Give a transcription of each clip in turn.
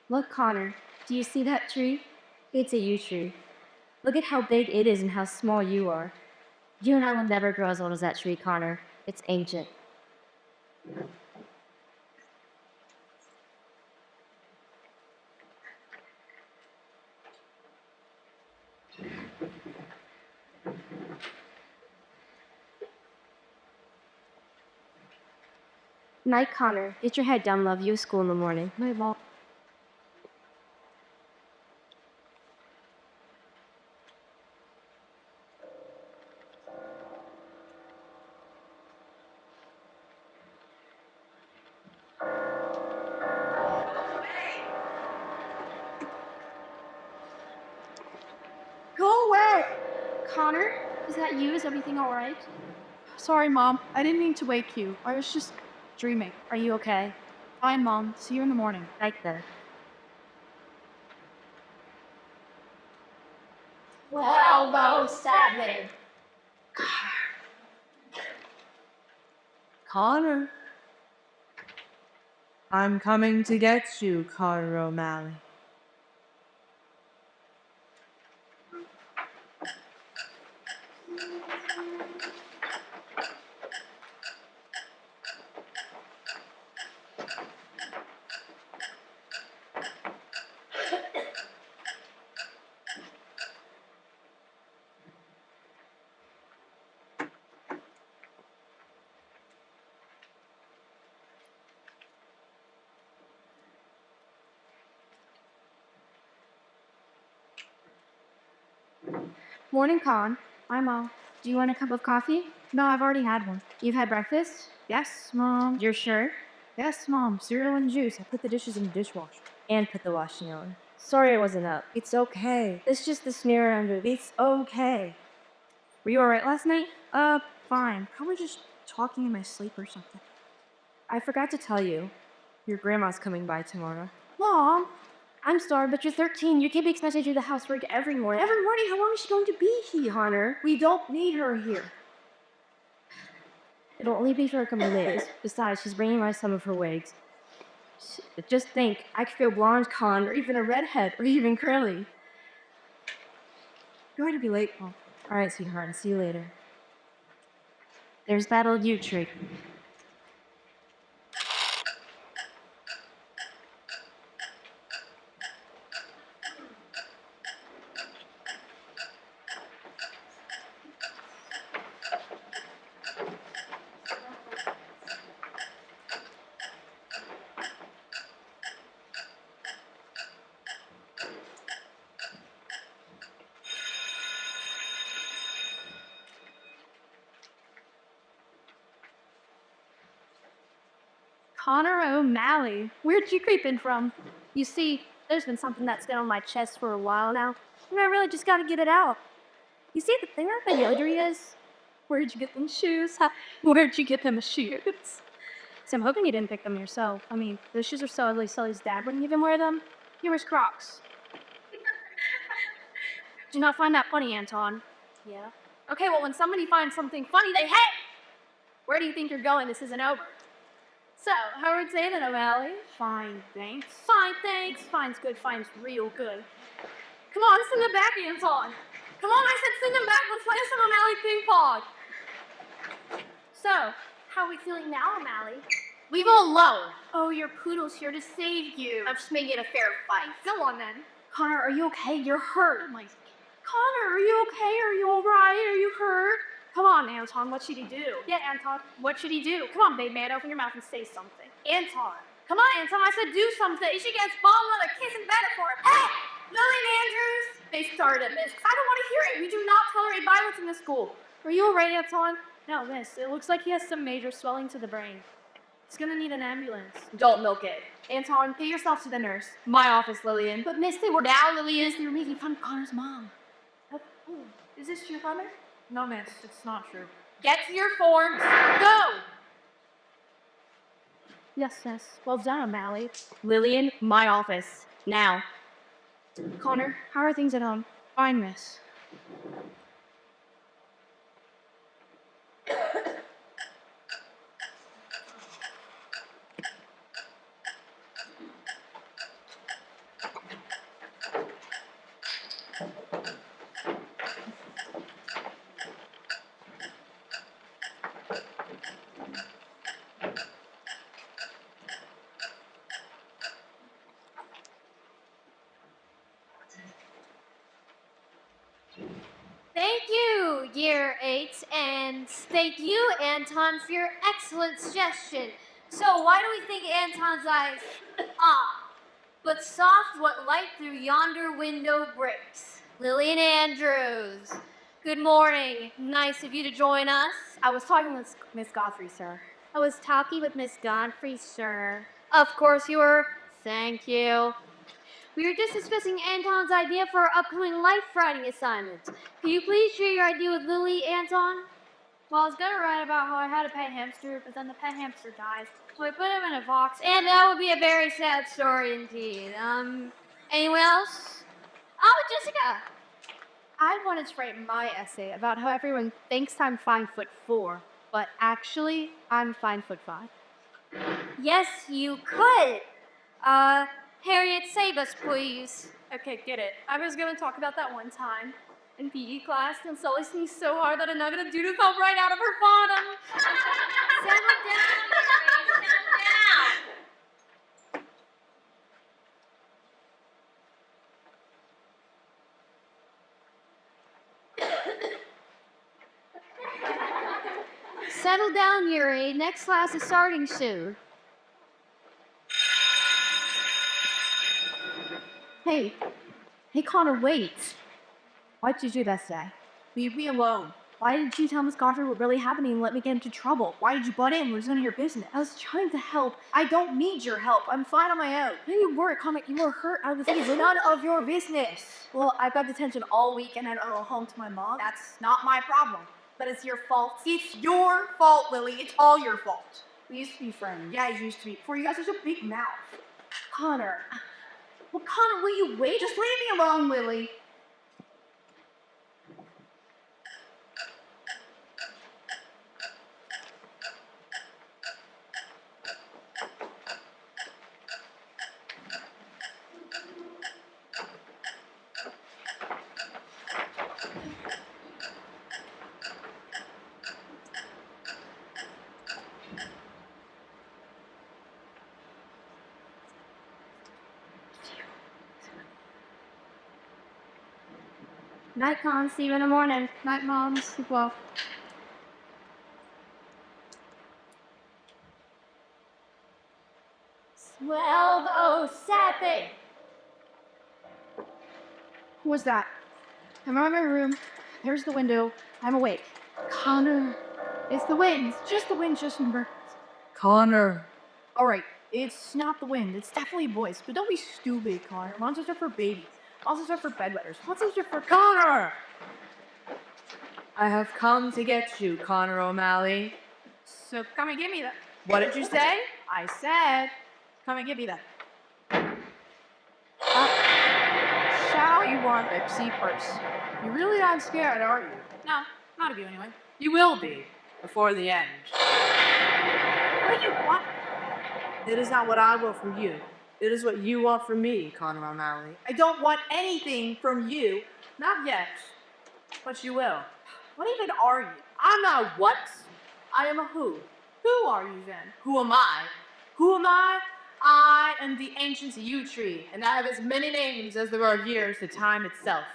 Look, Connor, do you see that tree? It's a yew tree. Look at how big it is and how small you are. You and I will never grow as old as that tree, Connor. It's ancient. Night, Connor. Get your head down, love. You have school in the morning. Night, Mom. Go away! Connor, is that you? Is everything all right? Sorry, Mom. I didn't mean to wake you. I was just dreaming. Are you okay? Fine, Mom. See you in the morning. Night then. Elbow 7. Connor. I'm coming to get you, Conor O'Malley. Morning, Con. I'm all. Do you want a cup of coffee? No, I've already had one. You've had breakfast? Yes, Mom. You're sure? Yes, Mom. Cereal and juice. I put the dishes in the dishwasher. And put the washing on. Sorry I wasn't up. It's okay. It's just the sneer under. It's okay. Were you alright last night? Fine. Probably just talking in my sleep or something. I forgot to tell you. Your grandma's coming by tomorrow. Mom! I'm sorry, but you're 13. You can't be expected to do the housework every morning. Every morning, how long is she going to be here? Connor, We don't need her here. it'll only be for a couple days. Besides, she's bringing by some of her wigs. Just think, I could go blonde, Con, or even a redhead, or even curly. You're going to be late, Mom. Alright, sweetheart, see you later. There's that old yew tree. Conor O'Malley. Where'd you creep in from? You see, there's been something that's been on my chest for a while now, and I really just gotta get it out. You see, the thing about the Yodri is, where'd you get them shoes? Where'd you get them shoes? So I'm hoping you didn't pick them yourself. I mean, those shoes are so ugly, Sully's dad wouldn't even wear them. He wears Crocs. Do you not find that funny, Anton? Yeah. Okay, well, when somebody finds something funny, they hate! Where do you think you're going? This isn't over. So, how are we saying it, O'Malley? Fine, thanks. Fine, thanks. Fine's good, fine's real good. Come on, send them back, Anton. Come on, I said send them back. Let's play some O'Malley ping pong. So, how are we feeling now, O'Malley? Leave it alone. Oh, your poodle's here to save you. I'm just making it a fair fight. Go on, then. Connor, are you okay? You're hurt. Connor, are you okay? Are you alright? Are you hurt? Come on, Anton, what should he do? Yeah, Anton, what should he do? Come on, big man, open your mouth and say something. Anton. Come on, Anton, I said do something. She gets bombed with a kiss and better for it. Hey! Lillian Andrews! They started this. I don't want to hear it. We do not tolerate violence in this school. Are you alright, Anton? No, miss. It looks like he has some major swelling to the brain. He's gonna need an ambulance. Don't milk it. Anton, get yourself to the nurse. My office, Lillian. But miss, they were now, Lillian. They were making fun of Connor's mom. Is this true, Connor? No, miss. It's not true. Get to your forms. Go! Yes, yes. Well done, O'Malley. Lillian, my office. Now. Connor, how are things at home? Fine, miss. Thank you, Year 8, and thank you, Anton, for your excellent suggestion. So, why do we think Anton's eyes but soft what light through yonder window breaks? Lillian Andrews. Good morning. Nice of you to join us. I was talking with Miss Godfrey, sir. I was talking with Miss Godfrey, sir. Of course you were. Thank you. We were just discussing Anton's idea for our upcoming life writing assignment. Can you please share your idea with Lily, Anton? Well, I was gonna write about how I had a pet hamster, but then the pet hamster dies. So I put him in a box. And that would be a very sad story indeed. Anyone else? Oh, Jessica! I wanted to write my essay about how everyone thinks I'm 5'4", but actually, I'm 5'5". Yes, you could. Harriet, save us, please. Okay, get it. I was gonna talk about that one time in PE class, and Sully sneezed so hard that a nugget of doo-doo fell right out of her bottom. Settle down, Harriet, settle down. Settle down, Yuri. Next class is starting soon. Hey, Connor, wait. Why'd you do that today? Leave me alone. Why didn't you tell Miss Godfrey what really happened and let me get into trouble? Why did you butt in when it was none of your business? I was trying to help. I don't need your help. I'm fine on my own. No, you weren't, Connor. You were hurt. It's none of your business. Well, I got detention all week and I don't go home to my mom. That's not my problem. But it's your fault. It's your fault, Lily. It's all your fault. We used to be friends. Yeah, you used to be. Before you got such a big mouth. Connor. Well, Connor, will you wait? Just leave me alone, Lily. Night, Con. See you in the morning. Night, Mom. Sleep well. Who was that? I'm in my room. There's the window. I'm awake. Connor. It's the wind. It's just the wind, just remember. Conor. Alright, it's not the wind. It's definitely voice. But don't be stupid, Connor. Monsters are for babies. Monsters are for bedwetters. Monsters are for Conor! I have come to get you, Conor O'Malley. So come and give me that. What did you say? I said, come and give me that. Shall you want Pepsi first? You're really not scared, are you? No, not of you anyway. You will be, before the end. What do you want? It is not what I want from you. It is what you want from me, Conor O'Malley. I don't want anything from you. Not yet. But you will. What even are you? I'm not a what. I am a who. Who are you then? Who am I? Who am I? I am the ancient yew tree, and I have as many names as there are years to time itself.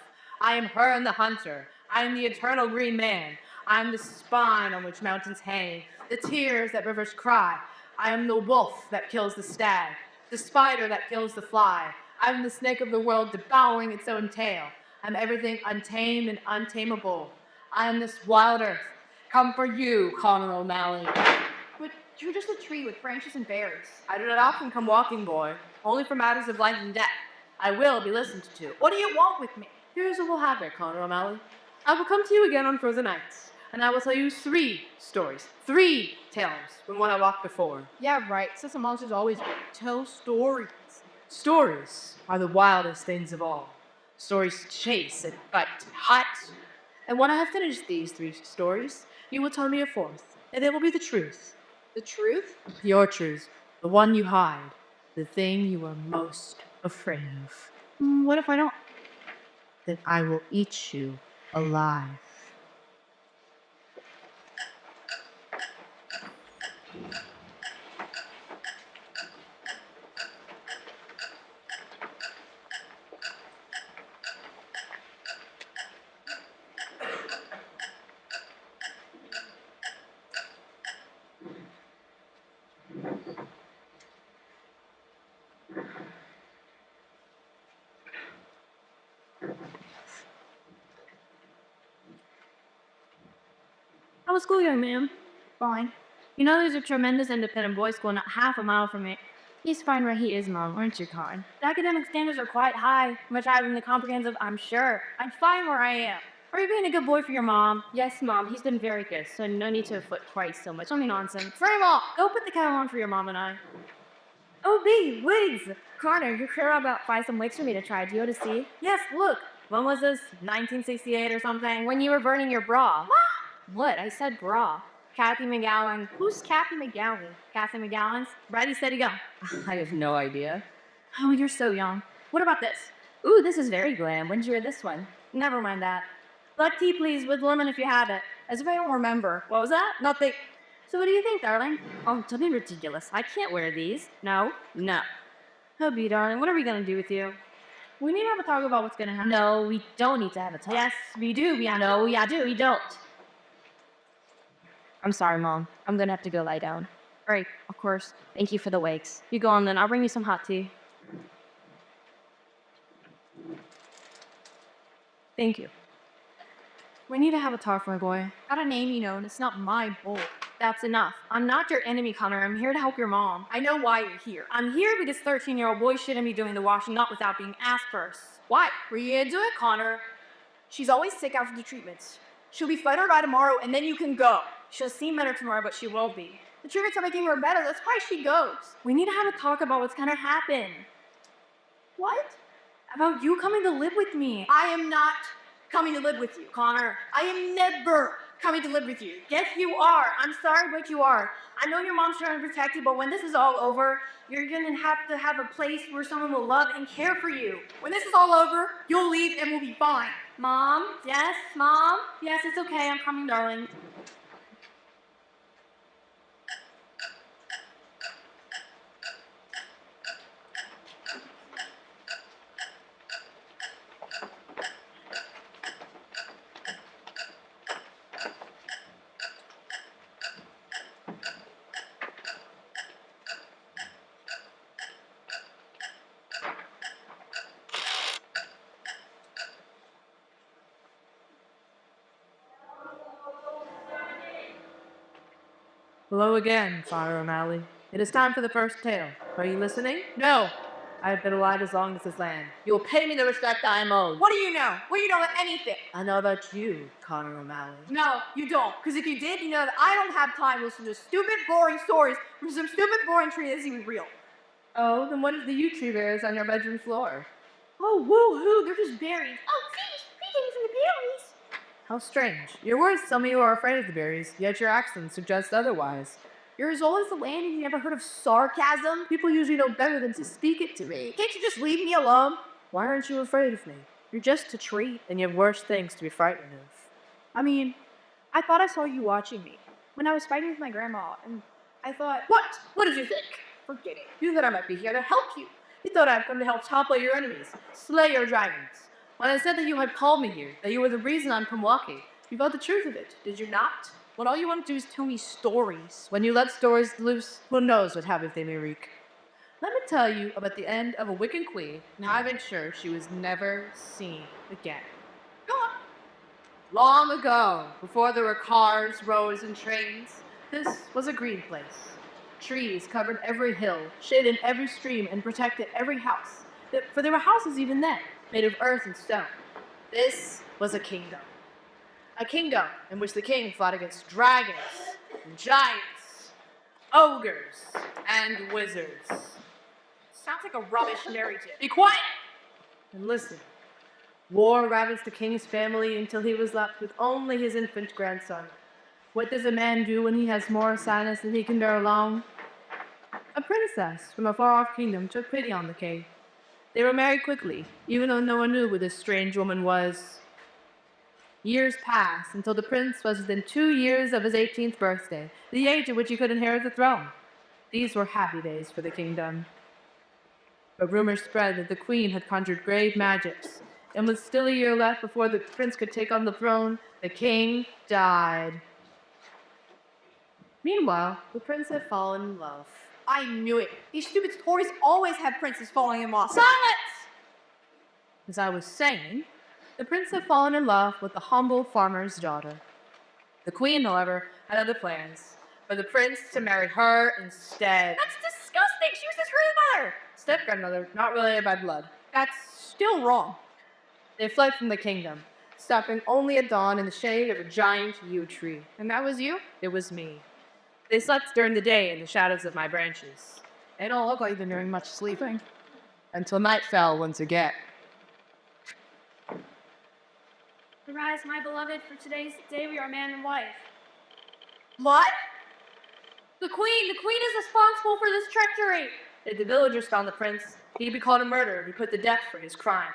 I am Herne the hunter. I am the eternal green man. I am the spine on which mountains hang, the tears that rivers cry. I am the wolf that kills the stag, the spider that kills the fly. I am the snake of the world devouring its own tail. I am everything untamed and untamable. I am this wild earth. Come for you, Conor O'Malley. But you're just a tree with branches and berries. I do not often come walking, boy, only for matters of life and death. I will be listened to. What do you want with me? Here's what we'll have there, Conor O'Malley. I will come to you again on frozen nights, and I will tell you 3 stories, 3 tales from what I walked before. Yeah, right. Since the monsters always tell stories. Stories are the wildest things of all. Stories chase and bite, hot. And when I have finished these 3 stories, you will tell me a 4th, and it will be the truth. The truth? Your truth, the one you hide, the thing you are most afraid of. What if I don't? Then I will eat you alive. How was school, young man? Fine. You know there's a tremendous independent boys' school not half a mile from me. He's fine where he is, Mom, aren't you, Con? The academic standards are quite high, much higher than the comprehensive, I'm sure. I'm fine where I am. Are you being a good boy for your mom? Yes, Mom, he's been very good, so no need to foot quite so much. Only nonsense. Frame off! Go put the kettle on for your mom and I. Oh, B, wigs! Connor, you're clear about find some wigs for me to try. Do you want to see? Yes, look. When was this? 1968 or something? When you were burning your bra. What? I said bra. Kathy McGowan. Who's Kathy McGowan? Kathy McGowan's? Ready, steady, go. I have no idea. Oh, you're so young. What about this? Ooh, this is very glam. When did you wear this one? Never mind that. Black tea, please, with lemon if you have it. As if I don't remember. What was that? Nothing. So what do you think, darling? Oh, don't be ridiculous. I can't wear these. No. No. Oh, B, darling, what are we gonna do with you? We need to have a talk about what's gonna happen. No, we don't need to have a talk. Yes, we do. No, we do. We don't. I'm sorry, Mom. I'm gonna have to go lie down. Right, of course. Thank you for the wigs. You go on then. I'll bring you some hot tea. Thank you. We need to have a talk, my boy. Got a name, you know, and it's not my bull. That's enough. I'm not your enemy, Conor. I'm here to help your mom. I know why you're here. I'm here because 13-year-old boy shouldn't be doing the washing up without being asked first. Why? Were you gonna do it, Conor? She's always sick after the treatments. She'll be better by tomorrow, and then you can go. She'll seem better tomorrow, but she won't be. The treatments are making her better. That's why she goes. We need to have a talk about what's gonna happen. What? About you coming to live with me. I am not coming to live with you, Conor. I am never coming to live with you. Yes, you are. I'm sorry, but you are. I know your mom's trying to protect you, but when this is all over, you're gonna have to have a place where someone will love and care for you. When this is all over, you'll leave and we'll be fine. Mom? Yes? Mom? Yes, it's okay. I'm coming, darling. Hello again, Father O'Malley. It is time for the first tale. Are you listening? No. I have been alive as long as this land. You will pay me the respect I am owed. What do you know? What do you know about anything? I know about you, Conor O'Malley. No, you don't. Because if you did, you know that I don't have time to listen to stupid, boring stories from some stupid, boring tree that isn't even real. Oh, then what is the yew tree bears on your bedroom floor? Oh, woo-hoo, they're just berries. Oh, fish, feeding from the berries. How strange. Your words tell me you are afraid of the berries, yet your accent suggests otherwise. You're as old as the land and you never heard of sarcasm? People usually know better than to speak it to me. Can't you just leave me alone? Why aren't you afraid of me? You're just a tree. Then you have worse things to be frightened of. I mean, I thought I saw you watching me when I was fighting with my grandma, and I thought, what? What did you think? Forget it. You thought I might be here to help you. You thought I'd come to help topple your enemies, slay your dragons. When I said that you had called me here, that you were the reason I'm come walking, you felt the truth of it, did you not? When all you want to do is tell me stories. When you let stories loose, who knows what havoc they may wreak. Let me tell you about the end of a wicked queen and how I made sure she was never seen again. Go on. Long ago, before there were cars, roads, and trains, this was a green place. Trees covered every hill, shaded every stream, and protected every house. For there were houses even then, made of earth and stone. This was a kingdom. A kingdom in which the king fought against dragons, and giants, ogres, and wizards. Sounds like a rubbish narrative. Be quiet! And listen. War ravaged the king's family until he was left with only his infant grandson. What does a man do when he has more sadness than he can bear alone? A princess from a far-off kingdom took pity on the king. They were married quickly, even though no one knew who this strange woman was. Years passed until the prince was within 2 years of his 18th birthday, the age at which he could inherit the throne. These were happy days for the kingdom. But rumors spread that the queen had conjured grave magics, and with still a year left before the prince could take on the throne, the king died. Meanwhile, the prince had fallen in love. I knew it. These stupid stories always have princes falling in love. Silence! As I was saying, the prince had fallen in love with the humble farmer's daughter. The queen, however, had other plans, for the prince to marry her instead. That's disgusting. She was his real mother. Step-grandmother, not related by blood. That's still wrong. They fled from the kingdom, stopping only at dawn in the shade of a giant yew tree. And that was you? It was me. They slept during the day in the shadows of my branches, They don't look like they're doing much sleeping. until night fell once again. Arise, my beloved, for today's day we are man and wife. What? The queen is responsible for this treachery. If the villagers found the prince, he'd be called a murderer and be put to death for his crime.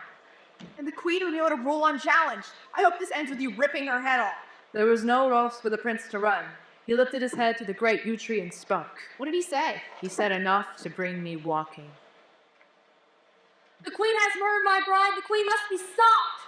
And the queen would be able to rule unchallenged. I hope this ends with you ripping her head off. There was no else for the prince to run. He lifted his head to the great yew tree and spoke. What did he say? He said enough to bring me walking. The queen has murdered my bride. The queen must be stopped.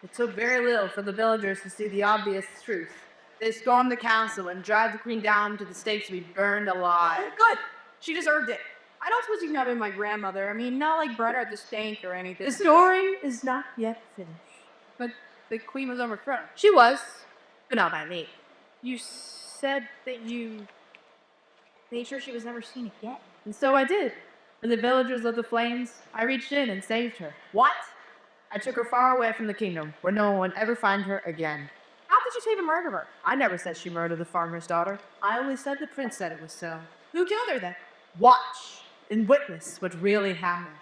It took very little for the villagers to see the obvious truth. They stormed the castle and dragged the queen down to the stake to be burned alive. Oh, good. She deserved it. I don't suppose you can have been my grandmother. I mean, not like burn her at the stake or anything. The story is not yet finished. But the queen was overthrown. She was, but not by me. You said that you made sure she was never seen again. And so I did. When the villagers lit the flames, I reached in and saved her. What? I took her far away from the kingdom, where no one would ever find her again. How did you save a murderer? I never said she murdered the farmer's daughter. I only said the prince said it was so. Who killed her then? Watch and witness what really happened.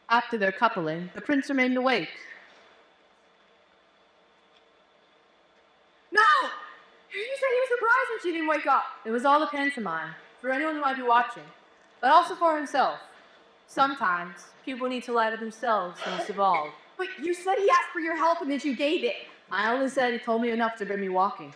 After their coupling, the prince remained awake. No! You said he was surprised when she didn't wake up. It was all a pantomime, for anyone who might be watching, but also for himself. Sometimes, people need to lie to themselves most of all. But you said he asked for your help and that you gave it. I only said he told me enough to bring me walking.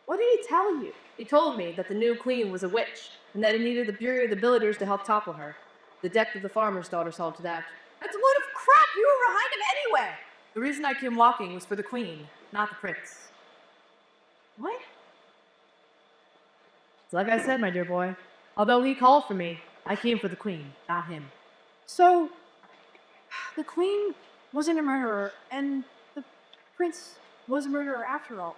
What did he tell you? He told me that the new queen was a witch, and that he needed the fury of the villagers to help topple her. The death of the farmer's daughter saw to that. That's a load of crap. You were behind him anyway. The reason I came walking was for the queen, not the prince. What? It's like I said, my dear boy. Although he called for me, I came for the queen, not him. So, the queen wasn't a murderer, and the prince was a murderer after all.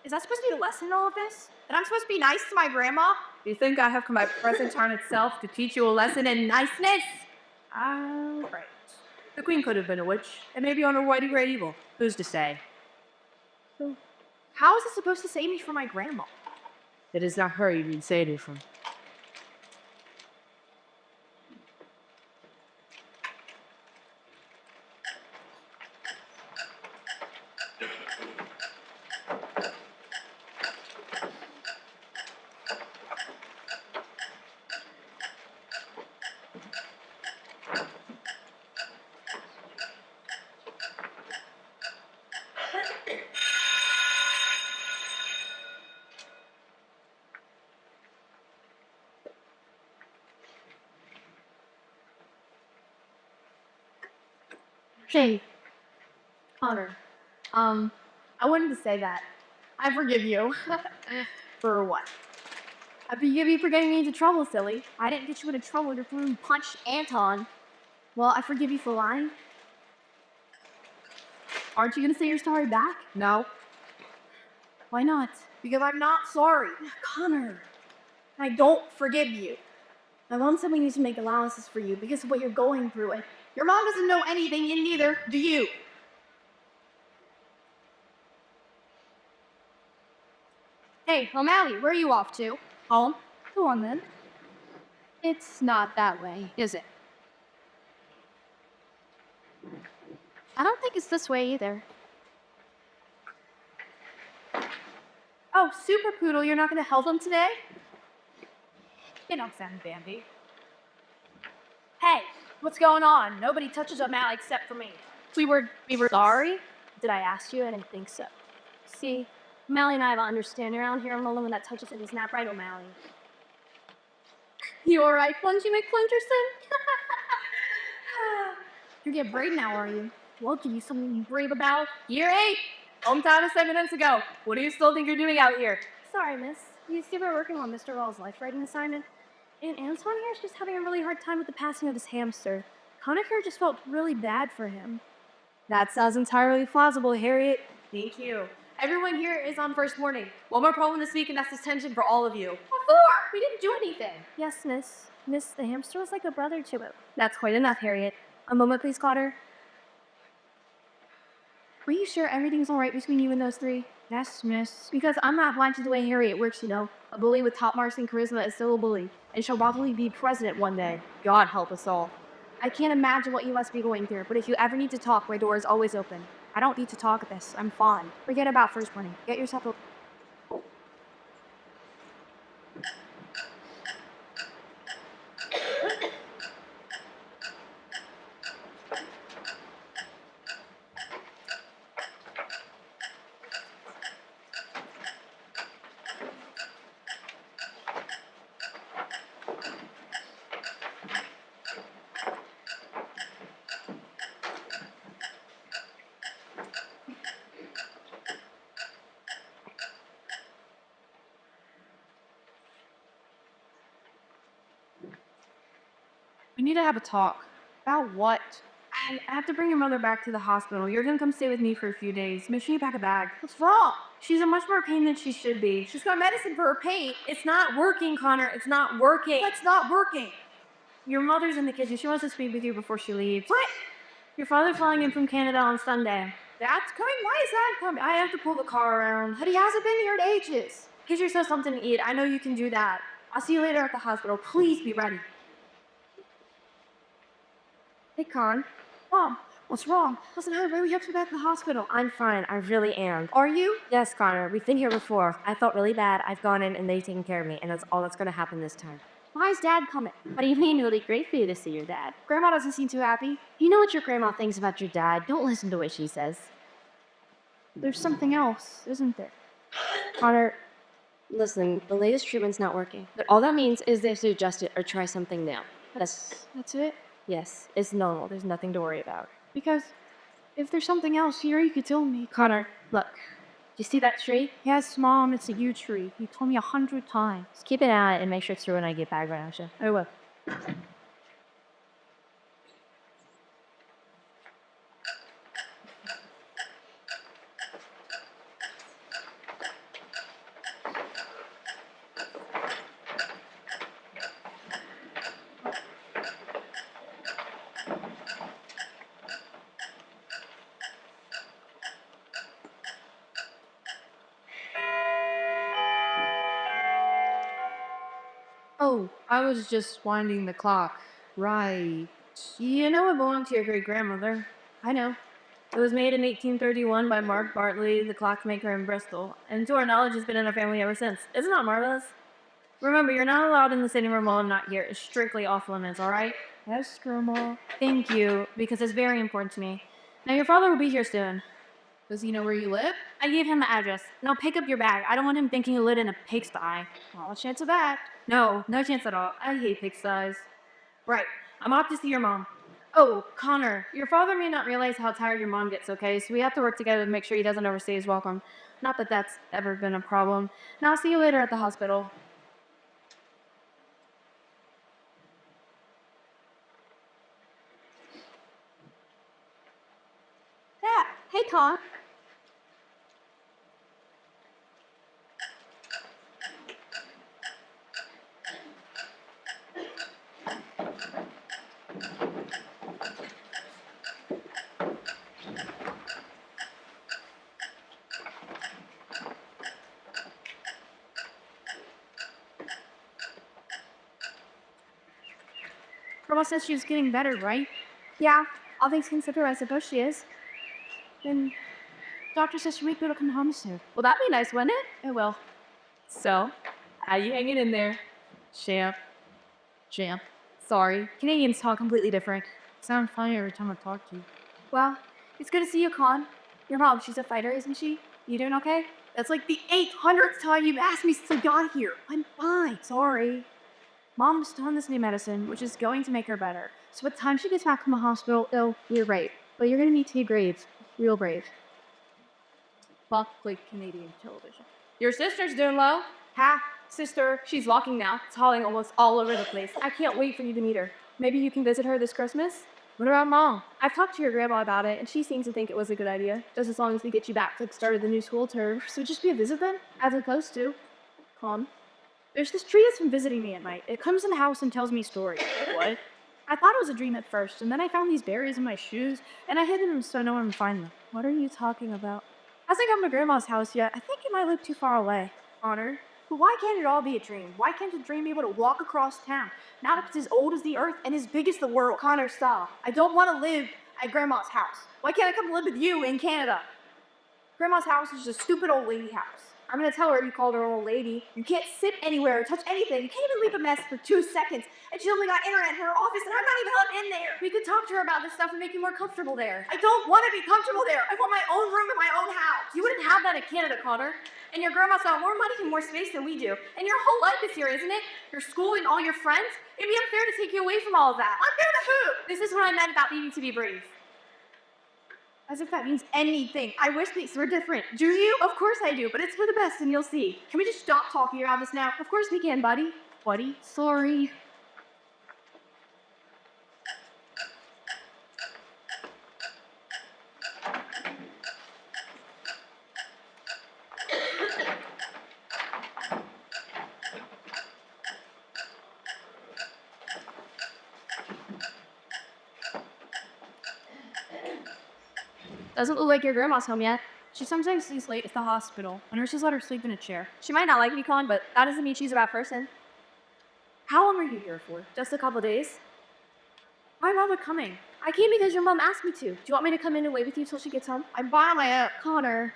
Is that supposed to be the lesson in all of this? That I'm supposed to be nice to my grandma? You think I have come my present time itself to teach you a lesson in niceness? Right. The queen could have been a witch, and maybe on her way to great evil. Who's to say? So, how is it supposed to save me from my grandma? It is not her you've been saved from. Hey, Connor. I wanted to say that. I forgive you. For what? I forgive you for getting me into trouble, silly. I didn't get you into trouble to prove you punched Anton. Well, I forgive you for lying. Aren't you gonna say you're sorry back? No. Why not? Because I'm not sorry. Connor. I don't forgive you. My mom said we need to make allowances for you because of what you're going through. And Your mom doesn't know anything, and neither do you. Hey, O'Malley, where are you off to? Home? go on then. It's not that way, is it? I don't think it's this way either. Oh, Super Poodle, you're not gonna help him today? You don't sound Bambi. Hey, what's going on? Nobody touches O'Malley except for me. We were sorry. Did I ask you? I didn't think so. See, O'Malley and I have an understanding around here. I'm the only one that touches it. He's not right, O'Malley. You alright, Plungy McPlungerson? You get brave now, are you? Well, give you something you brave about. Year 8! Hometown assignments ago. What do you still think you're doing out here? Sorry, miss. You see we're working on Mr. Rawls' life writing assignment? And Anton here is just having a really hard time with the passing of his hamster. Conor here just felt really bad for him. That sounds entirely plausible, Harriet. Thank you. Everyone here is on first warning. One more problem this week, and that's detention for all of you. What for? We didn't do anything. Yes, miss. Miss, the hamster was like a brother to him. That's quite enough, Harriet. A moment, please, Conor. Were you sure everything's all right between you and those three? Yes, miss. Because I'm not blind to the way Harriet works, you know. A bully with top marks and charisma is still a bully, and she'll probably be president one day. God help us all. I can't imagine what you must be going through, but if you ever need to talk, my door is always open. I don't need to talk this. I'm fine. Forget about first warning. Get yourself a... We need to have a talk. About what? I have to bring your mother back to the hospital. You're gonna come stay with me for a few days. Make sure you pack a bag. What's wrong? She's in much more pain than she should be. She's got medicine for her pain. It's not working, Conor. It's not working. What's not working? Your mother's in the kitchen. She wants to speak with you before she leaves. What? Your father's flying in from Canada on Sunday. That's coming? Why is that coming? I have to pull the car around. But he hasn't been here in ages. Get yourself something to eat. I know you can do that. I'll see you later at the hospital. Please be ready. Hey, Con. Mom, what's wrong? Listen, I really have to back to the hospital. I'm fine. I really am. Are you? Yes, Connor. We've been here before. I felt really bad. I've gone in and they've taken care of me, and that's all that's going to happen this time. Why is Dad coming? What do you mean? It would be great for you to see your dad. Grandma doesn't seem too happy. You know what your grandma thinks about your dad. Don't listen to what she says. There's something else, isn't there? Connor, listen, the latest treatment's not working. But all that means is they have to adjust it or try something new. That's it? Yes, it's normal. There's nothing to worry about. Because if there's something else here, you could tell me. Connor, look. Do you see that tree? Yes, Mom, it's a yew tree. You told me 100 times. Just keep an eye on it and make sure it's through when I get back, right, Asha? I will. Oh, I was just winding the clock. Right. You know it belonged to your great-grandmother. I know. It was made in 1831 by Mark Bartley, the clockmaker in Bristol, and to our knowledge has been in our family ever since. Isn't that marvelous? Remember, you're not allowed in the sitting room while I'm not here. It's strictly off limits, alright? Yes, Grandma. Thank you, because it's very important to me. Now, your father will be here soon. Does he know where you live? I gave him the address. Now pick up your bag. I don't want him thinking you live in a pigsty. Well, a chance of that. No chance at all. I hate pigsties. Right, I'm off to see your mom. Oh, Connor, your father may not realize how tired your mom gets, okay? So we have to work together to make sure he doesn't overstay his welcome. Not that that's ever been a problem. Now I'll see you later at the hospital. Dad, hey, Con. Grandma says she was getting better, right? Yeah, all things considered, I suppose she is. Then, doctor says she might be able to come home soon. Well, that'd be nice, wouldn't it? It will. So, how you hanging in there? Champ. Sorry, Canadians talk completely different. Sound funny every time I talk to you. Well, it's good to see you, Con. Your mom, she's a fighter, isn't she? You doing okay? That's like the 800th time you've asked me since I got here. I'm fine. Sorry. Mom's still on this new medicine, which is going to make her better. So by the time she gets back from the hospital, you're right. But you're gonna need to be brave. Real brave. Fuck like Canadian television. Your sister's doing well. Ha! Sister, she's walking now. It's hauling almost all over the place. I can't wait for you to meet her. Maybe you can visit her this Christmas? What about Mom? I've talked to your grandma about it, and she seems to think it was a good idea, just as long as we get you back to the start of the new school term. So just be a visit then, as opposed to calm. There's this tree that's been visiting me at night. It comes in the house and tells me stories. What? I thought it was a dream at first, and then I found these berries in my shoes, and I hid them so no one would find them. What are you talking about? Hasn't come to Grandma's house yet. I think it might live too far away. Connor? But why can't it all be a dream? Why can't a dream be able to walk across town? Now that it's as old as the earth and as big as the world. Connor, stop. I don't want to live at Grandma's house. Why can't I come live with you in Canada? Grandma's house is just a stupid old lady house. I'm gonna tell her you called her an old lady. You can't sit anywhere or touch anything. You can't even leave a mess for 2 seconds. And she only got internet in her office, and I'm not even allowed in there. We could talk to her about this stuff and make you more comfortable there. I don't want to be comfortable there. I want my own room in my own house. You wouldn't have that in Canada, Connor. And your grandma's got more money and more space than we do. And your whole life is here, isn't it? Your school and all your friends? It'd be unfair to take you away from all of that. Unfair to who? This is what I meant about needing to be brave. As if that means anything. I wish things were different. Do you? Of course I do, but it's for the best and you'll see. Can we just stop talking about this now? Of course we can, buddy. Buddy? Sorry. Doesn't look like your grandma's home yet. She sometimes sleeps late at the hospital. A nurses let her sleep in a chair. She might not like me, Con, but that doesn't mean she's a bad person. How long are you here for? Just a couple days. Why bother coming? I came because your mom asked me to. Do you want me to come in and wait with you till she gets home? I'm by my own. Connor.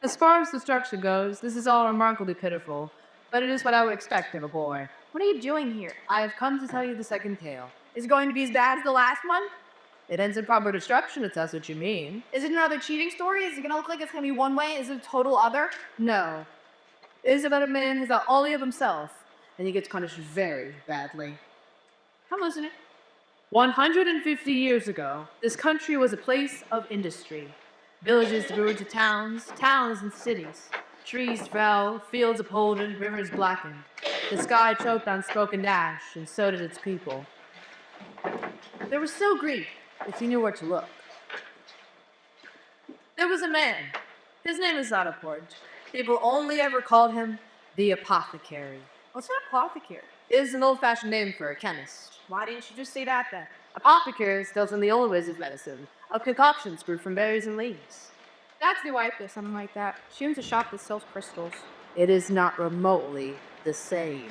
As far as the structure goes, this is all remarkably pitiful, but it is what I would expect of a boy. What are you doing here? I have come to tell you the second tale. Is it going to be as bad as the last one? It ends in proper destruction, if that's what you mean. Is it another cheating story? Is it gonna look like it's gonna be one way? Is it a total other? No. It is about a man who's out only of himself, and he gets punished very badly. I'm listening. 150 years ago, this country was a place of industry. Villages grew into towns, towns into cities. Trees fell, fields upholded, rivers blackened. The sky choked on smoke and ash, and so did its people. They were so Greek, if you knew where to look. There was a man. His name is not important. People only ever called him the apothecary. What's an apothecary? It is an old-fashioned name for a chemist. Why didn't you just say that then? Apothecaries dealt in the old ways of medicine, of concoctions brewed from berries and leaves. That's the wife does something like that. She owns a shop that sells crystals. It is not remotely the same.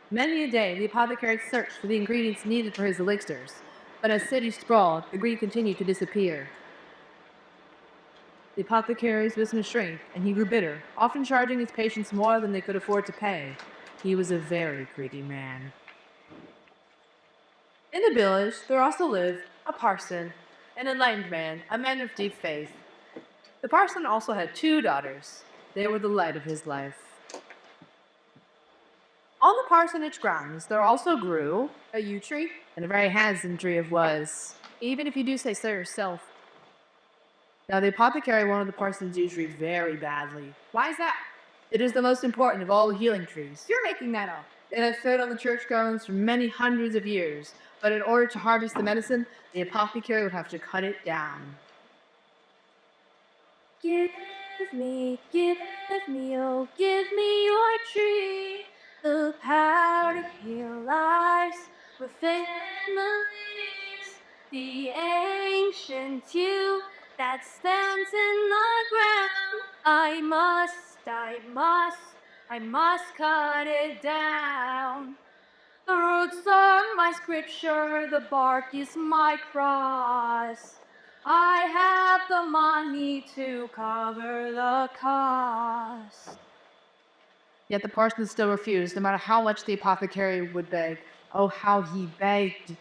Many a day, the apothecary searched for the ingredients needed for his elixirs, but as cities sprawled, the greed continued to disappear. The apothecary's business shrank, and he grew bitter, often charging his patients more than they could afford to pay. He was a very greedy man. In the village, there also lived a parson, an enlightened man, a man of deep faith. The parson also had 2 daughters. They were the light of his life. On the parsonage grounds, there also grew A yew tree? and a very handsome tree it was. Even if you do say so yourself. Now, the apothecary wanted the parson's yew tree very badly. Why is that? It is the most important of all healing trees. You're making that up. It has stood on the church grounds for many hundreds of years, but in order to harvest the medicine, the apothecary would have to cut it down. Give me, oh, give me your tree. The power to heal lives within the leaves. The ancient yew that stands in the ground. I must cut it down. The roots are my scripture, the bark is my cross. I have the money to cover the cost. Yet the parson still refused, no matter how much the apothecary would beg. Oh, how he begged.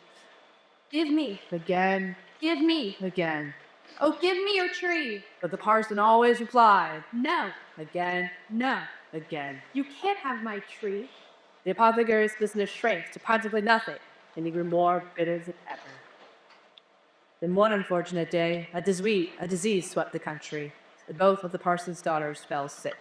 Give me, Again, give me. again. Oh, give me your tree. But the parson always replied, No, again, no, again. you can't have my tree. The apothecary's business shrank to practically nothing, and he grew more bitter than ever. Then one unfortunate day, a disease swept the country, and both of the parson's daughters fell sick.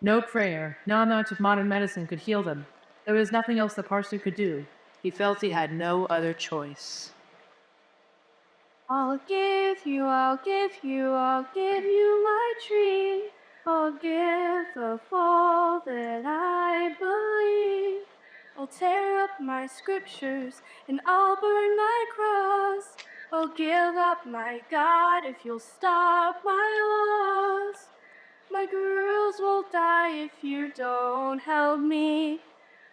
No prayer, no amount of modern medicine could heal them. There was nothing else the parson could do. He felt he had no other choice. I'll give you my tree. I'll give the fall that I believe. I'll tear up my scriptures and I'll burn my cross. I'll give up my God if you'll stop my loss. My girls will die if you don't help me.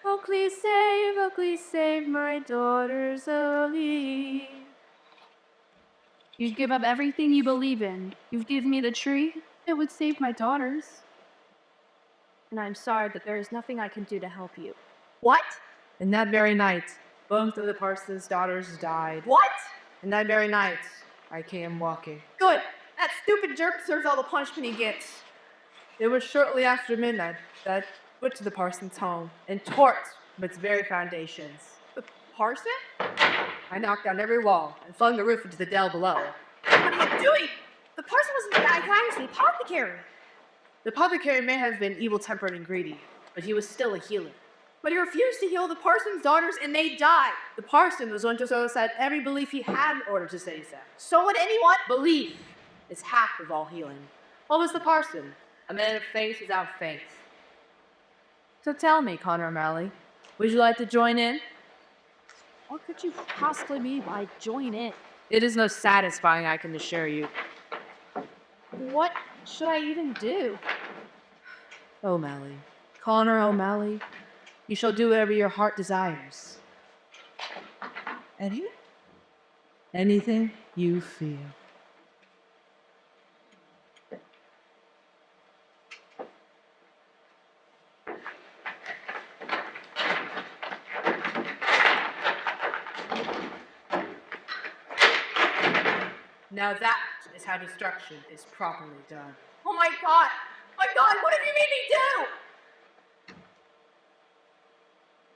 Oh, please save my daughters, Ali. You'd give up everything you believe in. You'd give me the tree. It would save my daughters. And I'm sorry, but there is nothing I can do to help you. What? And that very night, both of the parson's daughters died. What? And that very night, I came walking. Good. That stupid jerk deserves all the punishment he gets. It was shortly after midnight that I went to the parson's home and tore it from its very foundations. The parson? I knocked down every wall and flung the roof into the dell below. What are you doing? The parson wasn't the guy who was the apothecary. The apothecary may have been evil-tempered and greedy, but he was still a healer. But he refused to heal the parson's daughters and they died. The parson was one to throw aside every belief he had in order to save them. So would anyone? Belief is half of all healing. What was the parson? A man of faith without faith. So tell me, Conor O'Malley, would you like to join in? What could you possibly mean by join in? It is most satisfying, I can assure you. What should I even do? O'Malley, Conor O'Malley, you shall do whatever your heart desires. Anything you feel. Now that is how destruction is properly done. Oh my God! My God, what have you made me do?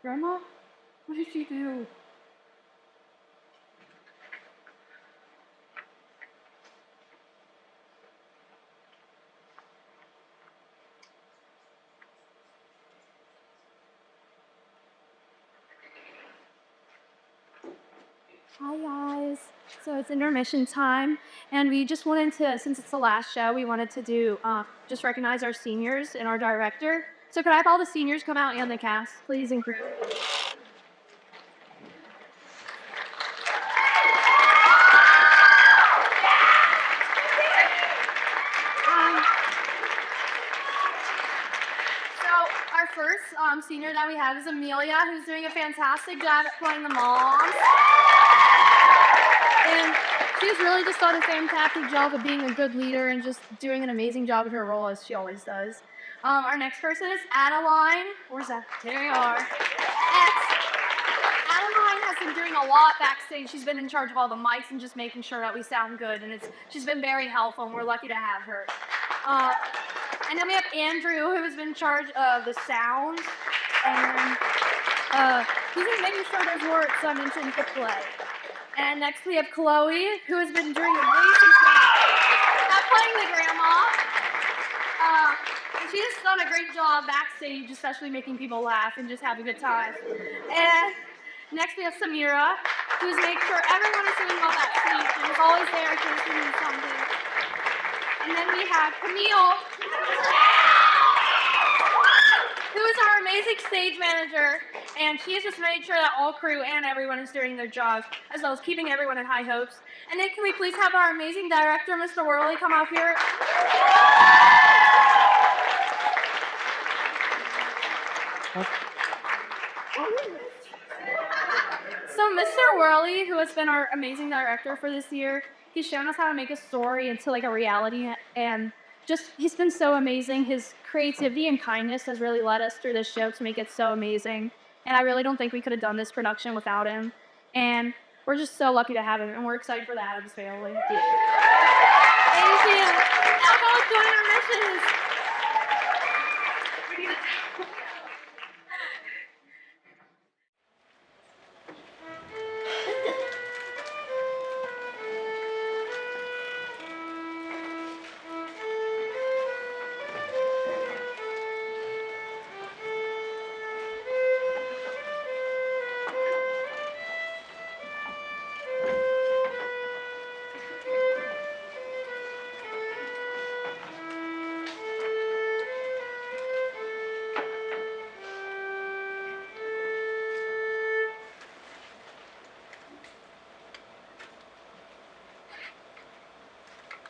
Grandma? What did you do? Hi guys. So it's intermission time, and we just wanted to, since it's the last show, we wanted to do just recognize our seniors and our director. So could I have all the seniors come out and the cast, please, and crew? So our first senior that we have is Amelia, who's doing a fantastic job at playing the mom. And she's really just done a fantastic job of being a good leader and just doing an amazing job of her role, as she always does. Our next person is Adeline. Where's that? There you are. Adeline has been doing a lot backstage. She's been in charge of all the mics and just making sure that we sound good. And she's been very helpful, and we're lucky to have her. And then we have Andrew, who has been in charge of the sound. And he's been making sure there's words so I mentioned to play. And next we have Chloe, who has been doing amazing job at playing the grandma. And she's done a great job backstage, especially making people laugh and just have a good time. And next we have Samira, who's made sure everyone is doing well that sleep and is always there if you need something. And then we have Camille, who is our amazing stage manager, and she has just made sure that all crew and everyone is doing their jobs, as well as keeping everyone in high hopes. And then can we please have our amazing director, Mr. Worley, come up here? So Mr. Worley, who has been our amazing director for this year, he's shown us how to make a story into like a reality, and He's been so amazing. His creativity and kindness has really led us through this show to make it so amazing. And I really don't think we could have done this production without him. And we're just so lucky to have him, and we're excited for the Adams family. Thank you. Now go join our missions.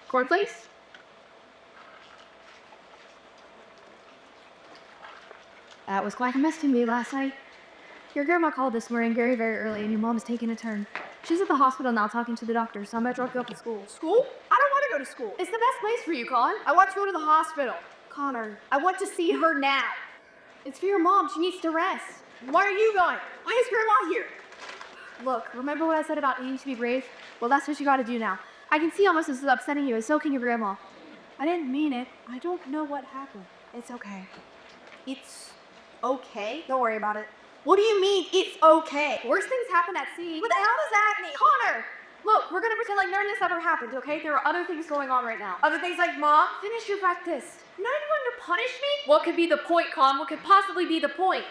Chord, please. That was quite a mess to me last night. Your grandma called this morning very, very early, and your mom's taking a turn. She's at the hospital now talking to the doctor, so I'm gonna drop you up at school. School? I don't want to go to school. It's the best place for you, Colin. I want to go to the hospital. Connor, I want to see her now. It's for your mom. She needs to rest. Why are you going? Why is Grandma here? Look, remember what I said about needing to be brave? Well, that's what you gotta do now. I can see how much this is upsetting you, and so can your grandma. I didn't mean it. I don't know what happened. It's okay. It's okay. Don't worry about it. What do you mean, it's okay? Worse things happen at sea. What the hell does that mean? Connor! Look, we're gonna pretend like none of this ever happened, okay? There are other things going on right now. Other things like Mom? Finish your practice. You're not even going to punish me? What could be the point, Con? What could possibly be the point?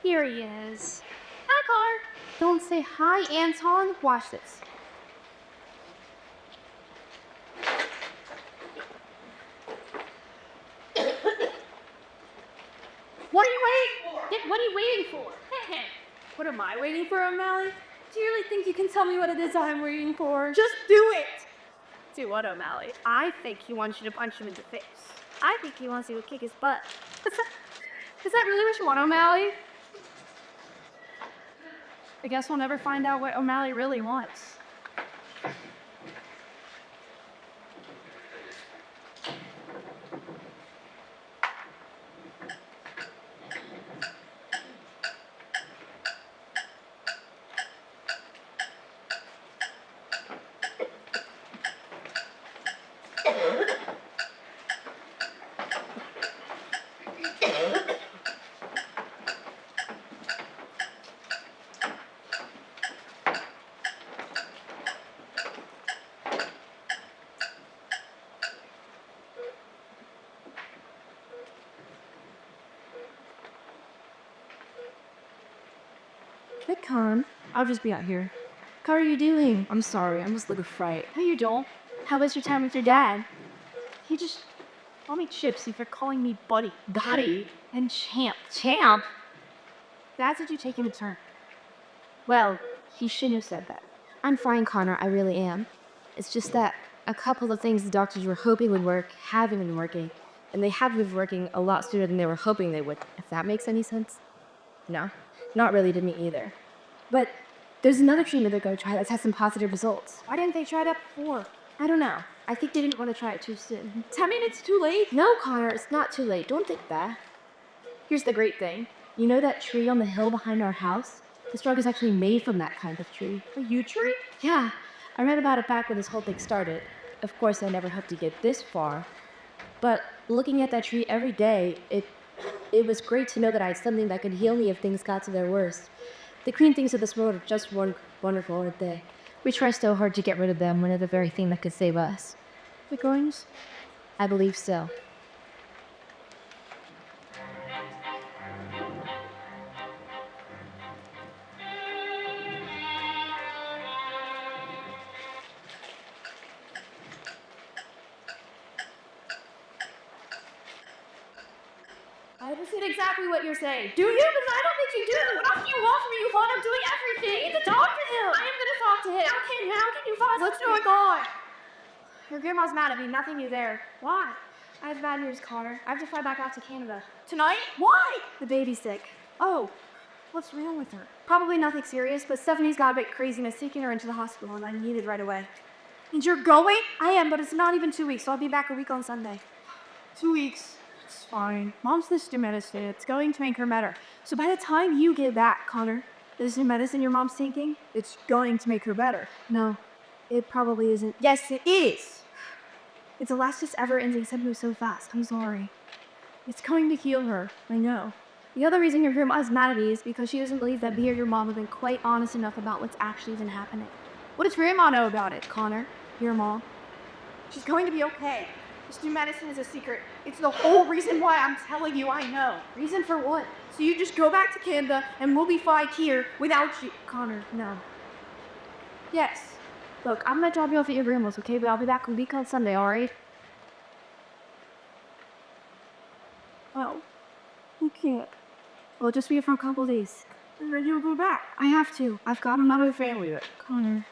Here he is. Hi, Car. Don't say hi, Anton. Watch this. What are you waiting for? What are you waiting for? What am I waiting for, O'Malley? Do you really think you can tell me what it is I'm waiting for? Just do it! Do what, O'Malley? I think he wants you to punch him in the face. I think he wants you to kick his butt. Is that really what you want, O'Malley? I guess we'll never find out what O'Malley really wants. Hey, Con. I'll just be out here. How are you doing? I'm sorry, I must look a fright. No, you don't. How was your time with your dad? He just called me Gypsy for calling me Buddy. Buddy? And Champ. Champ? Dad said you take him a turn. Well, he shouldn't have said that. I'm fine, Connor, I really am. It's just that a couple of things the doctors were hoping would work haven't been working, and they have been working a lot sooner than they were hoping they would, if that makes any sense. No, not really to me either. But there's another treatment they're going to try that's had some positive results. Why didn't they try that before? I don't know. I think they didn't want to try it too soon. 10 minutes too late? No, Connor, it's not too late. Don't think that. Here's the great thing. You know that tree on the hill behind our house? This drug is actually made from that kind of tree. A yew tree? Yeah, I read about it back when this whole thing started. Of course, I never hoped to get this far. But looking at that tree every day, it was great to know that I had something that could heal me if things got to their worst. The green things of this world are just wonderful, aren't they? We try so hard to get rid of them when they're the very thing that could save us. Bighorns? I believe so. mean exactly what you're saying. Do you? Because I don't think you do. What else do you want from me? You thought I'm doing everything. You need to talk to him. I am going to talk to him. How can you find? What's going on? Your grandma's mad at me. Nothing new there. Why? I have bad news, Connor. I have to fly back out to Canada. Tonight? Why? The baby's sick. Oh, what's wrong with her? Probably nothing serious, but Stephanie's got a bit crazy and is taking her into the hospital, and I needed right away. And you're going? I am, but it's not even 2 weeks, so I'll be back a week on Sunday. 2 weeks. It's fine. Mom's this new medicine. It's going to make her better. So by the time you get back, Connor, this new medicine your mom's taking, it's going to make her better. No, it probably isn't. Yes, it is. It's the lastest ever-ending symptom so fast. I'm sorry. It's going to heal her. I know. The other reason your grandma is mad at me is because she doesn't believe that me or your mom have been quite honest enough about what's actually been happening. What does grandma know about it? Connor, your mom. She's going to be okay. This new medicine is a secret. It's the whole reason why I'm telling you I know. Reason for what? So you just go back to Canada and we'll be fine here without you. Connor, no. Yes. Look, I'm gonna drop you off at your grandma's, okay? But I'll be back a week on Sunday, alright? Oh, you can't. Well, just be here for a couple days. And then you'll go back. I have to. I've got another Family that. Connor.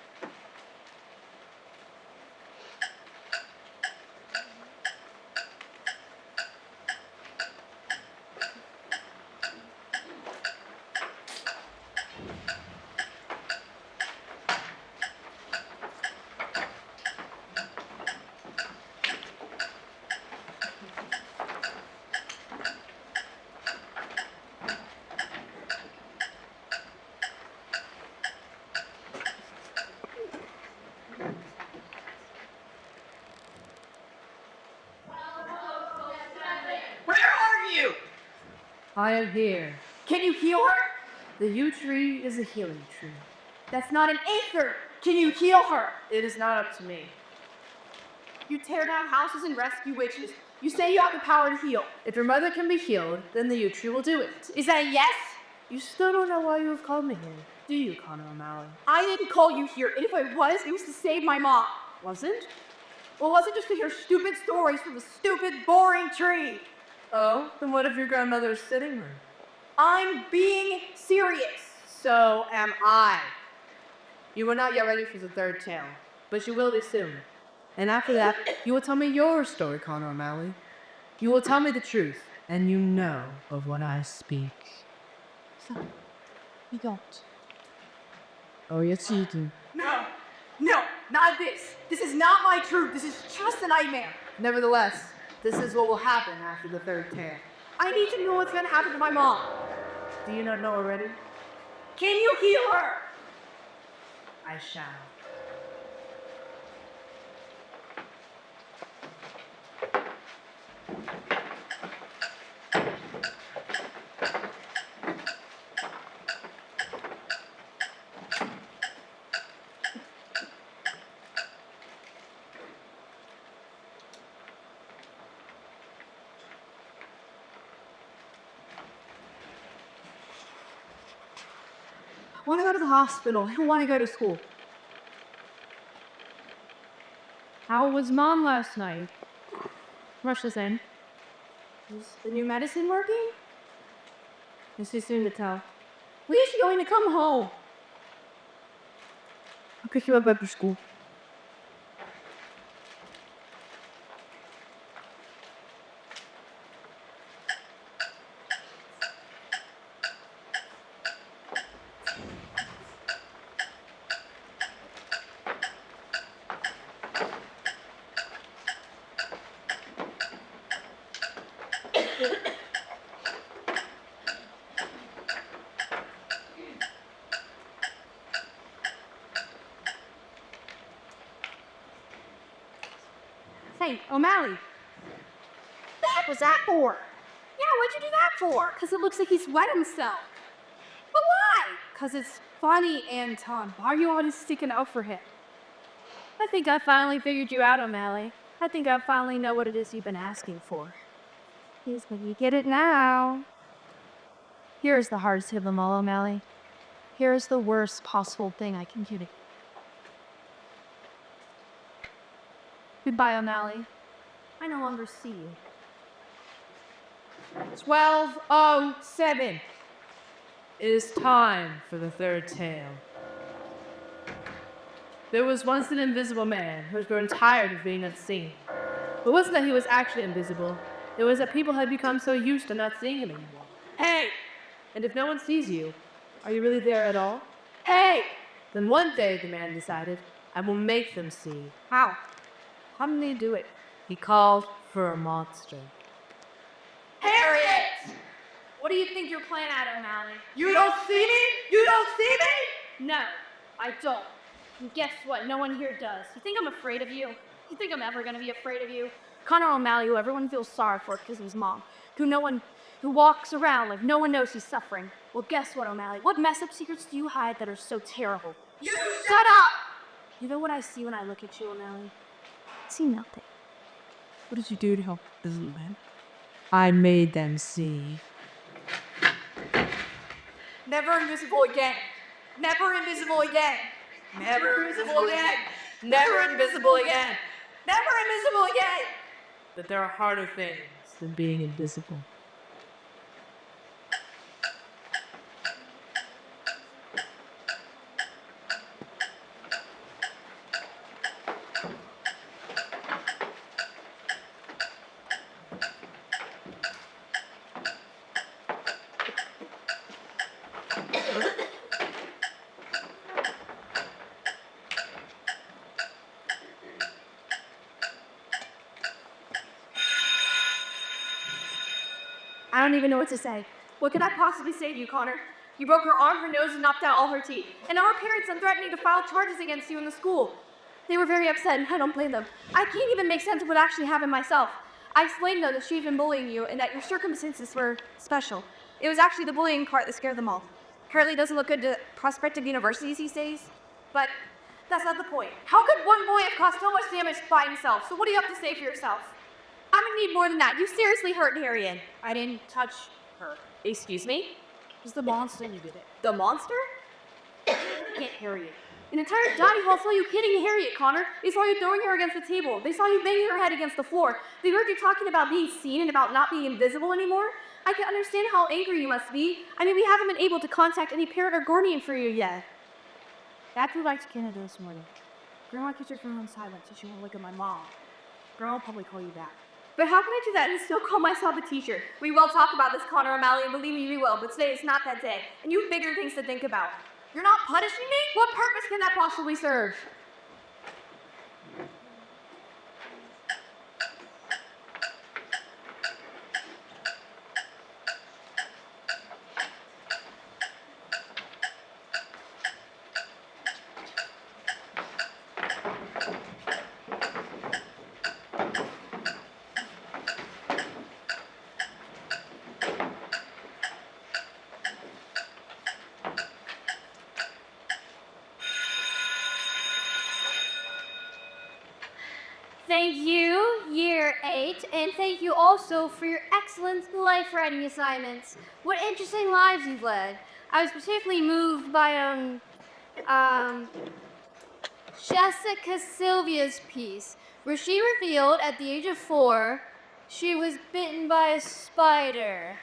Where are you? I am here. Can you heal her? The yew tree is a healing tree. That's not an answer. Can you heal her? It is not up to me. You tear down houses and rescue witches. You say you have the power to heal. If your mother can be healed, then the yew tree will do it. Is that a yes? You still don't know why you have called me here, do you, Conor O'Malley? I didn't call you here, and if I was, it was to save my mom. Wasn't? Well, it wasn't just to hear stupid stories from a stupid, boring tree. Oh, then what if your grandmother's sitting room? I'm being serious. So am I. You are not yet ready for the third tale, but you will be soon. And after that, you will tell me your story, Conor O'Malley. You will tell me the truth, and you know of what I speak. So, you don't. Oh, yes, you do. No, not this. This is not my truth. This is just a nightmare. Nevertheless, this is what will happen after the third tale. I need to know what's going to happen to my mom. Do you not know already? Can you heal her? I shall. I want to go to the hospital. I don't want to go to school. How was Mom last night? Rush this in. Is the new medicine working? It's too soon to tell. When is she going to come home? I'll pick you up after school. Hey, O'Malley. The heck was that for? Yeah, what'd you do that for? Because it looks like he's wet himself. But why? Because it's funny, Anton. Why are you always sticking up for him? I think I finally figured you out, O'Malley. I think I finally know what it is you've been asking for. Here's when you get it now. Here's the hardest of them all, O'Malley. Here's the worst possible thing I can do. Goodbye, O'Malley. I no longer see you. 12:07. It is time for the third tale. There was once an invisible man who had grown tired of being unseen. It wasn't that he was actually invisible, it was that people had become so used to not seeing him anymore. Hey! And if no one sees you, are you really there at all? Hey! Then one day, the man decided, I will make them see. How? How did they do it? He called for a monster. Harriet! What do you think you're playing at, O'Malley? You don't see me? You don't see me? No, I don't. And guess what? No one here does. You think I'm afraid of you? You think I'm ever gonna be afraid of you? Conor O'Malley, who everyone feels sorry for because of his mom, who walks around like no one knows he's suffering. Well, guess what, O'Malley? What messed up secrets do you hide that are so terrible? You Shut up! You know what I see when I look at you, O'Malley? I see nothing. What did you do to help this little man? I made them see. Never invisible again. Never invisible again. Never invisible again. Never invisible again. Never invisible again. That there are harder things than being invisible. I don't even know what to say. What could I possibly say to you, Conor? You broke her arm, her nose, and knocked out all her teeth. And now her parents are threatening to file charges against you in the school. They were very upset, and I don't blame them. I can't even make sense of what actually happened myself. I explained to them that she'd been bullying you and that your circumstances were special. It was actually the bullying part that scared them all. Apparently it doesn't look good to prospective universities these days. But that's not the point. How could one boy have caused so much damage by himself? So what do you have to say for yourself? I'm gonna need more than that. You seriously hurt Harriet. I didn't touch her. Excuse me? It was the monster who did it. The monster? Hit Harriet. An entire dining hall saw you hitting Harriet, Conor. They saw you throwing her against the table. They saw you banging her head against the floor. They heard you talking about being seen and about not being invisible anymore. I can understand how angry you must be. I mean, we haven't been able to contact any parent or guardian for you yet. Dad flew back to Canada this morning. Grandma kept her phone on silent so she won't wake up my mom. Grandma will probably call you back. But how can I do that and still call myself a teacher? We will talk about this, Conor O'Malley, and believe me, we will. But today is not that day, and you have bigger things to think about. You're not punishing me? What purpose can that possibly serve? Thank you, Year 8, and thank you also for your excellent life writing assignments. What interesting lives you've led. I was particularly moved by, Jessica Sylvia's piece, where she revealed at the age of 4 she was bitten by a spider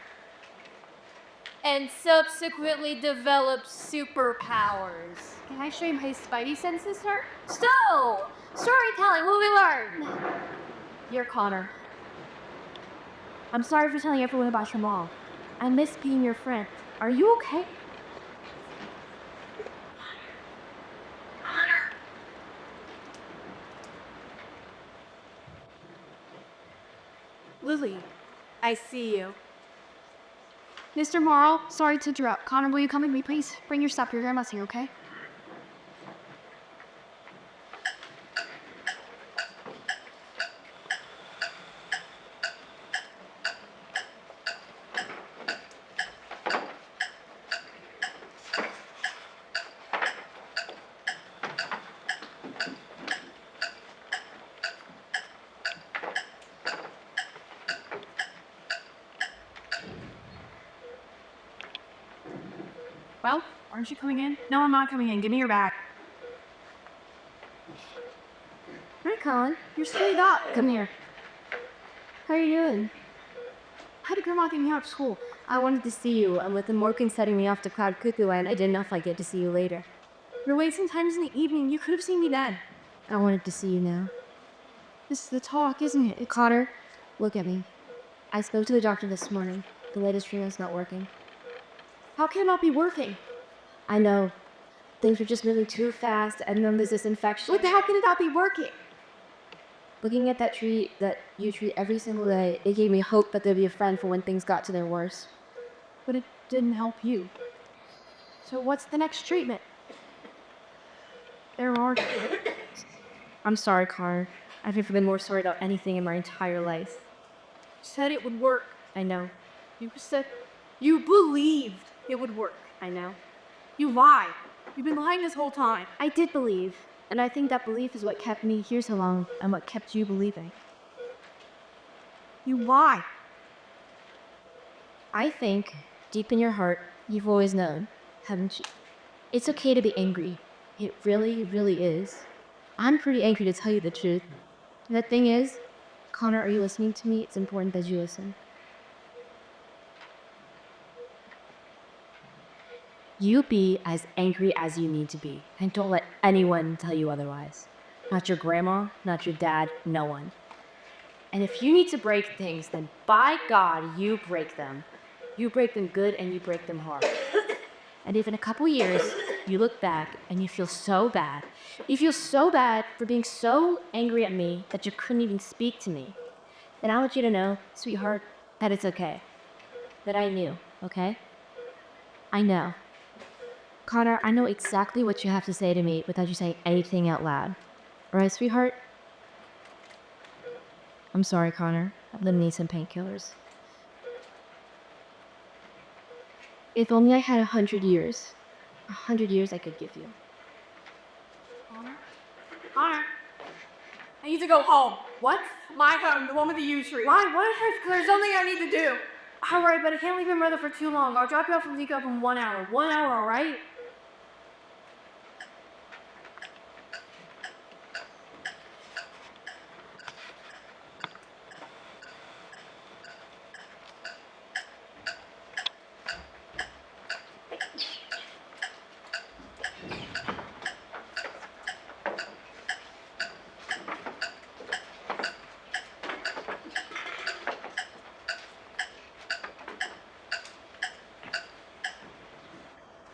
and subsequently developed superpowers. Can I show you my spidey senses, sir? So, storytelling, what we learn? You're Connor. I'm sorry for telling everyone about your mom. I miss being your friend. Are you okay? Lily, I see you. Mr. Morrow, sorry to interrupt. Connor, will you come with me, please? Bring your stuff. Your grandma's here, okay? Well, aren't you coming in? No, I'm not coming in. Give me your bag. Hi, Colin. You're straight up. Come here. How are you doing? How did Grandma get me out of school? I wanted to see you, and with the Morgan setting me off to Cloud Cuckoo Land, I didn't know if I'd get to see you later. You're wasting times in the evening. You could have seen me then. I wanted to see you now. This is the talk, isn't it? Connor, look at me. I spoke to the doctor this morning. The latest treatment's not working. How can it not be working? I know. Things are just moving too fast, and then there's this infection. What the hell can it not be working? Looking at that tree that you treat every single day, it gave me hope that there'd be a friend for when things got to their worst. But it didn't help you. So what's the next treatment? There are... I'm sorry, Connor. I've never been more sorry about anything in my entire life. You said it would work. I know. You said... You believed it would work. I know. You lied. You've been lying this whole time. I did believe, and I think that belief is what kept me here so long and what kept you believing. You lie. I think, deep in your heart, you've always known, haven't you? It's okay to be angry. It really, really is. I'm pretty angry to tell you the truth. The thing is, Connor, are you listening to me? It's important that you listen. You be as angry as you need to be, and don't let anyone tell you otherwise. Not your grandma, not your dad, no one. And if you need to break things, then by God, you break them. You break them good and you break them hard. And if in a couple years, you look back and you feel so bad for being so angry at me that you couldn't even speak to me, then I want you to know, sweetheart, that it's okay. That I knew, okay? I know. Connor, I know exactly what you have to say to me without you saying anything out loud. Alright, sweetheart? I'm sorry, Connor. I'm gonna need some painkillers. If only I had 100 years. 100 years I could give you. Connor? Connor? I need to go home. What? My home, the one with the yew tree. Why? What? There's something I need to do. Alright, but I can't leave your mother for too long. I'll drop you off from Zico in 1 hour. 1 hour, alright?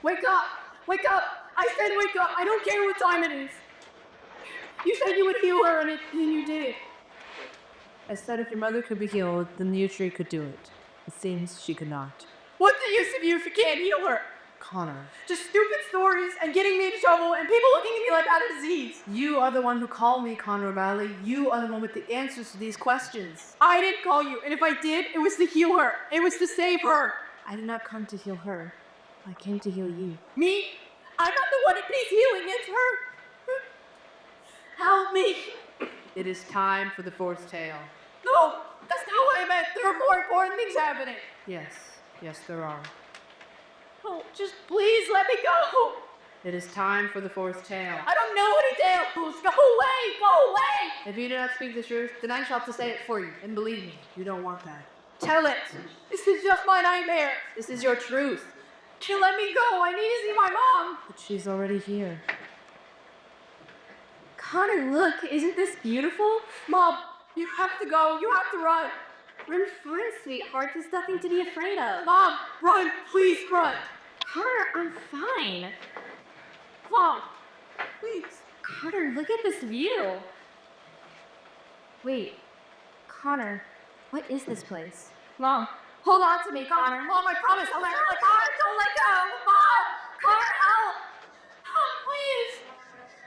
Wake up! Wake up! I said wake up! I don't care what time it is! You said you would heal her and you did. I said if your mother could be healed, then the yew tree could do it. It seems she could not. What's the use of you if you can't heal her? Connor. Just stupid stories and getting me into trouble and people looking at me like I had a disease. You are the one who called me, Conor O'Malley. You are the one with the answers to these questions. I didn't call you, and if I did, it was to heal her. It was to save her. I did not come to heal her. I came to heal you. Me? I'm not the one that needs healing, it's her. Help me. It is time for the fourth tale. No, that's not what I meant. There are more important things happening. Yes, there are. Oh, just please let me go. It is time for the fourth tale. I don't know any tales. Go away, go away. If you do not speak the truth, then I shall have to say it for you. And believe me, you don't want that. Tell it. This is just my nightmare. This is your truth. She let me go. I need to see my mom. But she's already here. Connor, look, isn't this beautiful? Mom, you have to go. You have to run. Run fine, sweetheart. There's nothing to be afraid of. Mom, run. Please run. Connor, I'm fine. Mom, please. Connor, look at this view. Wait, Connor, what is this place? Mom, hold on to me, Connor. Mom, I promise I'll let her let Connor, don't let go. Mom, Connor, help. Mom, please.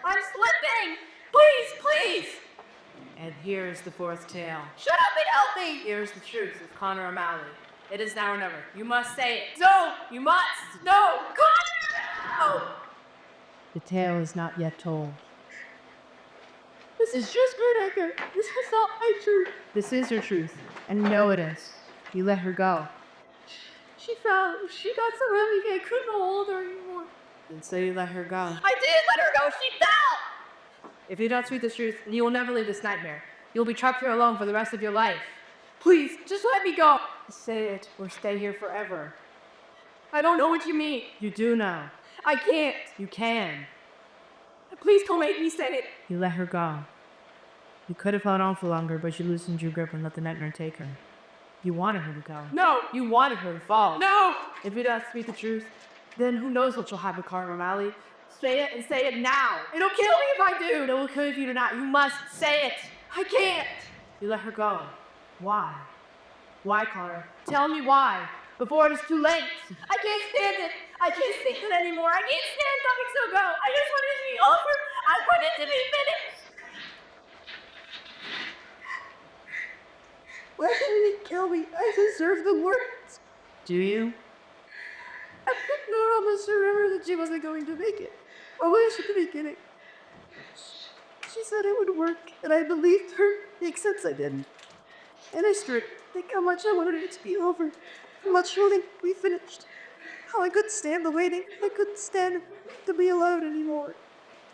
I'm slipping. Please. And here's the fourth tale. Shut up and help me. Here's the truth of Conor O'Malley. It is now or never. You must say it. No. You must. No. Connor, no. The tale is not yet told. This is just Verdecker. This is not my truth. This is your truth, and you know it is. You let her go. She fell. She got so heavy I couldn't hold her anymore. And so you let her go. I did let her go. She fell. If you don't speak the truth, you will never leave this nightmare. You'll be trapped here alone for the rest of your life. Please, just let me go. Say it or stay here forever. I don't know what you mean. You do know. I can't. You can. Please don't make me say it. You let her go. You could have held on for longer, but you loosened your grip and let the nightmare take her. You wanted her to go. No. You wanted her to fall. No. If you don't speak the truth, then who knows what you'll have with Conor, Mally. Say it and say it now. It'll kill me if I do. It will kill you if you do not. You must say it. I can't. You let her go. Why? Why, Conor? Tell me why. Before it is too late. I can't stand it. I can't stand it anymore. I can't stand having to go. I just want it to be over. I want it to be finished. Why didn't he kill me? I deserve the worst. Do you? I could not almost remember that she wasn't going to make it. Always at the beginning. She said it would work, and I believed her, except I didn't. And I started to think how much I wanted it to be over. How much wanting to be finished. How I couldn't stand the waiting. I couldn't stand to be alone anymore.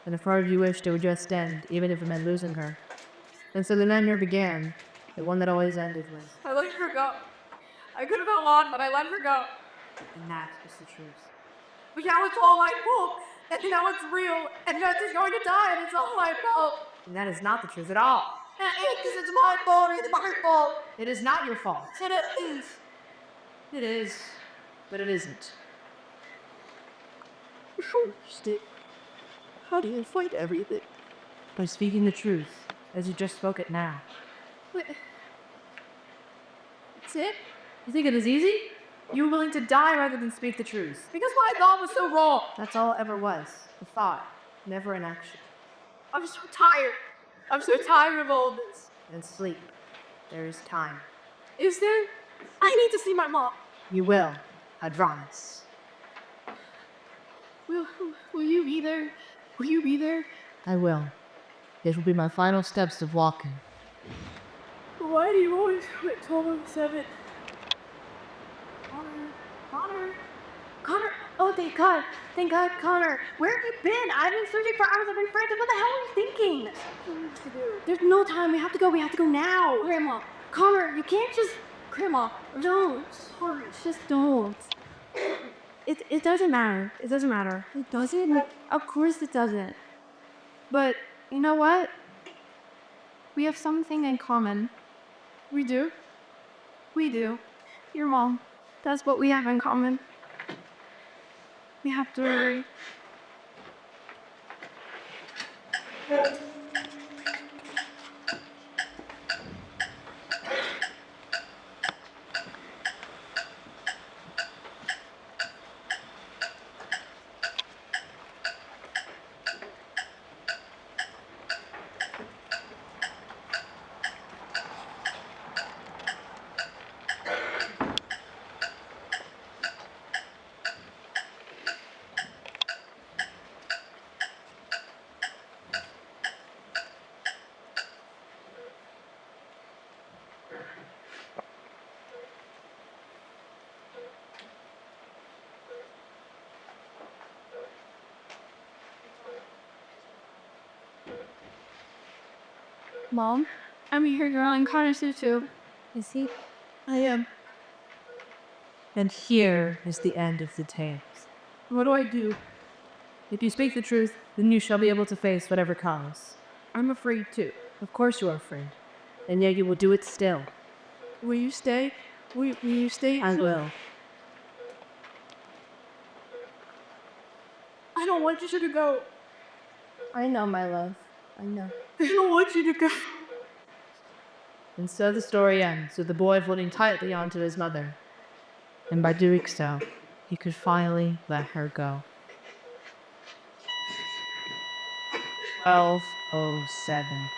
And a part of you wished it would just end, even if it meant losing her. And so the nightmare began, the one that always ended with. I let her go. I could have held on, but I let her go. And that is the truth. But now it's all my fault. And now it's real. And now she's going to die, and it's all my fault. And that is not the truth at all. Because it's my fault. It's my fault. It is not your fault. And it is. It is, but it isn't. How do you fight everything? By speaking the truth, as you just spoke it now. Wait. That's it? You think it is easy? You were willing to die rather than speak the truth. Because my thought was so wrong. That's all it ever was. A thought, never an action. I'm so tired. I'm so tired of all this. And sleep. There is time. Is there? I need to see my mom. You will. Advance. Will you be there? Will you be there? I will. It will be my final steps of walking. Why do you always quit 12:07? Connor! Oh, thank God! Thank God, Connor! Where have you been? I've been searching for hours. I've been frantic. What the hell are you thinking? What to do? There's no time. We have to go. We have to go now. Grandma, Connor, you can't just. Grandma, don't. Sorry, just don't. It doesn't matter. It doesn't matter. It doesn't? Of course it doesn't. But you know what? We have something in common. We do? We do. Your mom. That's what we have in common. We have to hurry. Mom, I'm here girl in Connor's too. Is he? I am. And here is the end of the tales. What do I do? If you speak the truth, then you shall be able to face whatever comes. I'm afraid too. Of course you are afraid. And yet you will do it still. Will you stay? Will you stay? I will. I don't want you to go. I know, my love. I know. I don't want you to go. And so the story ends with the boy holding tightly onto his mother. And by doing so, he could finally let her go. 12:07.